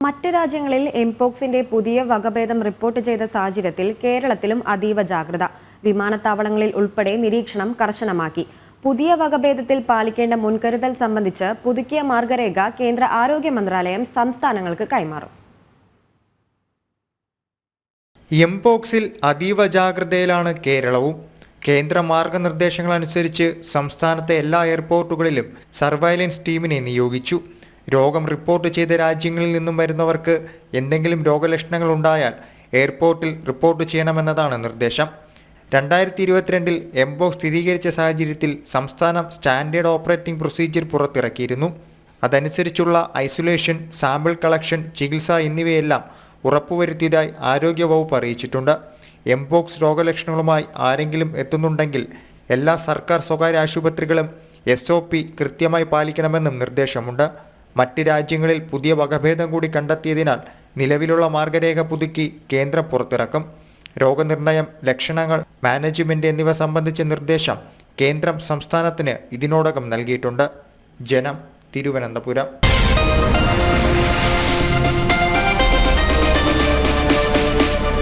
മറ്റ് രാജ്യങ്ങളിൽ എംപോക്സിന്റെ പുതിയ വകഭേദം റിപ്പോർട്ട് ചെയ്ത സാഹചര്യത്തിൽ കേരളത്തിലും അതീവ ജാഗ്രത. വിമാനത്താവളങ്ങളിൽ ഉൾപ്പെടെ നിരീക്ഷണം കർശനമാക്കി. പുതിയ വകഭേദത്തിൽ പാലിക്കേണ്ട മുൻകരുതൽ സംബന്ധിച്ച് പുതുക്കിയ മാർഗരേഖ കേന്ദ്ര ആരോഗ്യ മന്ത്രാലയം സംസ്ഥാനങ്ങൾക്ക് കൈമാറും. എംപോക്സിൽ അതീവ ജാഗ്രതയിലാണ് കേരളവും. കേന്ദ്ര മാർഗനിർദ്ദേശങ്ങൾ അനുസരിച്ച് സംസ്ഥാനത്തെ എല്ലാ എയർപോർട്ടുകളിലും സർവൈലൻസ് ടീമിനെ നിയോഗിച്ചു. രോഗം റിപ്പോർട്ട് ചെയ്ത രാജ്യങ്ങളിൽ നിന്നും വരുന്നവർക്ക് എന്തെങ്കിലും രോഗലക്ഷണങ്ങൾ ഉണ്ടായാൽ എയർപോർട്ടിൽ റിപ്പോർട്ട് ചെയ്യണമെന്നതാണ് നിർദ്ദേശം. 2022 എംപോക്സ് സ്ഥിരീകരിച്ച സാഹചര്യത്തിൽ സംസ്ഥാനം സ്റ്റാൻഡേർഡ് ഓപ്പറേറ്റിംഗ് പ്രൊസീജിയർ പുറത്തിറക്കിയിരുന്നു. അതനുസരിച്ചുള്ള ഐസൊലേഷൻ, സാമ്പിൾ കളക്ഷൻ, ചികിത്സ എന്നിവയെല്ലാം ഉറപ്പുവരുത്തിയതായി ആരോഗ്യവകുപ്പ് അറിയിച്ചിട്ടുണ്ട്. എംപോക്സ് രോഗലക്ഷണങ്ങളുമായി ആരെങ്കിലും എത്തുന്നുണ്ടെങ്കിൽ എല്ലാ സർക്കാർ സ്വകാര്യ ആശുപത്രികളും SOP കൃത്യമായി പാലിക്കണമെന്നും നിർദ്ദേശമുണ്ട്. മറ്റ് രാജ്യങ്ങളിൽ പുതിയ വകഭേദം കൂടി കണ്ടെത്തിയതിനാൽ നിലവിലുള്ള മാർഗരേഖ പുതുക്കി കേന്ദ്രം പുറത്തിറക്കും. രോഗനിർണയം, ലക്ഷണങ്ങൾ, മാനേജ്മെന്റ് എന്നിവ സംബന്ധിച്ച നിർദ്ദേശം കേന്ദ്രം സംസ്ഥാനത്തിന് ഇതിനോടകം നൽകിയിട്ടുണ്ട്. ജനം, തിരുവനന്തപുരം.